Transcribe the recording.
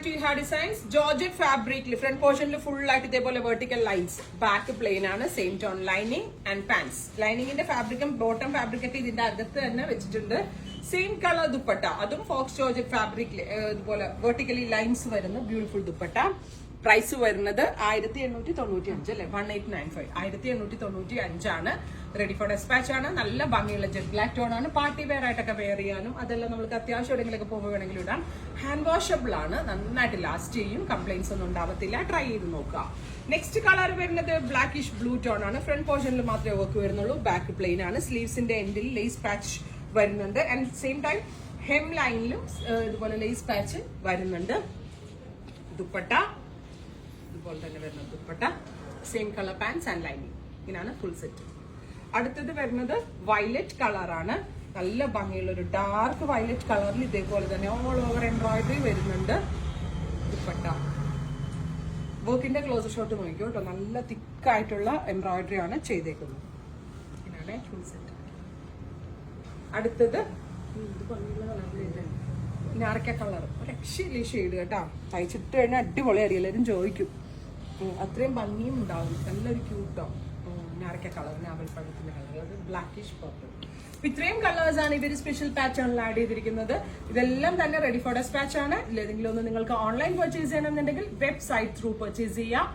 back to Iha Designs. Georgette fabric, front portion full light vertical lines. Back plain ആണ്, same tone lining and pants. Lining in the fabric and bottom fabric ഒക്കെ ഇതിന്റെ അകത്ത് തന്നെ വെച്ചിട്ടുണ്ട്. Same color dupatta. അതും fox georgette fabric ഇതുപോലെ vertically lines വരുന്ന beautiful dupatta. Price വരുന്നത് 1895 അല്ലേ, 1895 1895 ആണ്. റെഡി ഫോർ ഡെസ്പാച്ച് ആണ്. നല്ല ഭംഗിയുള്ള ജെറ്റ് ബ്ലാക്ക് ടോൺ ആണ്. പാർട്ടി വെയർ ആയിട്ടൊക്കെ വെയർ ചെയ്യാനും അതെല്ലാം നമുക്ക് അത്യാവശ്യം എവിടെയെങ്കിലൊക്കെ പോകുമ്പോൾ വേണമെങ്കിലും ഇടാം. ഹാൻഡ് വാഷബിൾ ആണ്, നന്നായിട്ട് ലാസ്റ്റ് ചെയ്യും, കംപ്ലൈന്റ്സ് ഒന്നും ഉണ്ടാവത്തില്ല. ട്രൈ ചെയ്ത് നോക്കുക. നെക്സ്റ്റ് കളർ വരുന്നത് ബ്ലാക്കിഷ് ബ്ലൂ ടോൺ ആണ്. ഫ്രണ്ട് പോർഷനിൽ മാത്രമേ വർക്ക് വരുന്നുള്ളൂ. ബാക്ക് പ്ലെയിൻ ആണ്. സ്ലീവ്സിന്റെ എൻഡിൽ ലേസ് പാച്ച് വരുന്നുണ്ട്. ആൻഡ് സെയിം ടൈം ഹെം ലൈനിലും ഇതുപോലെ ലേസ് പാച്ച് വരുന്നുണ്ട്. ദുപ്പട്ട ഇതുപോലെ തന്നെ വരുന്ന dupatta, same colour pants and lining. ഇങ്ങനെയാണ് ഫുൾ സെറ്റ്. അടുത്തത് വരുന്നത് വയലറ്റ് കളറാണ്. നല്ല ഭംഗിയുള്ള ഒരു ഡാർക്ക് വയലറ്റ് കളറിൽ ഇതേപോലെ തന്നെ ഓൾ ഓവർ എംബ്രോയിഡറി വരുന്നുണ്ട്. ദുപ്പട്ട വർക്കിന്റെ ക്ലോസർ ഷോട്ട് നോക്കിയോ കേട്ടോ, നല്ല തിക്കായിട്ടുള്ള എംബ്രോയിഡറി ആണ് ചെയ്തേക്കുന്നത്. ഇങ്ങനെയാണ് ഫുൾ സെറ്റ്. അടുത്തത് ഞാറക്ക കളർ, രക്ഷയില്ലേ ഷെയ്ഡ് കേട്ടോ. തയ്ച്ചിട്ട് കഴിഞ്ഞാൽ അടിപൊളിയായിരിക്കും, എല്ലാവരും ചോദിക്കും. അത്രയും ഭംഗിയും ഉണ്ടാവും. നല്ലൊരു ക്യൂട്ടോ ഞാറക്ക കളർ, ഞാവൽപ്പഴത്തിന്റെ കളർ, ബ്ലാക്കിഷ് പർപ്പിൾ. ഇത്രയും കളേഴ്സ് ആണ് ഇവർ സ്പെഷ്യൽ പാറ്റേണിൽ ആഡ് ചെയ്തിരിക്കുന്നത്. ഇതെല്ലാം തന്നെ റെഡി ഫോർ ഡെസ്പാച്ച് ആണ്. ഇതിലേതെങ്കിലും ഒന്ന് നിങ്ങൾക്ക് ഓൺലൈൻ പർച്ചേസ് ചെയ്യണമെന്നുണ്ടെങ്കിൽ വെബ്സൈറ്റ് ത്രൂ പർച്ചേസ് ചെയ്യാം.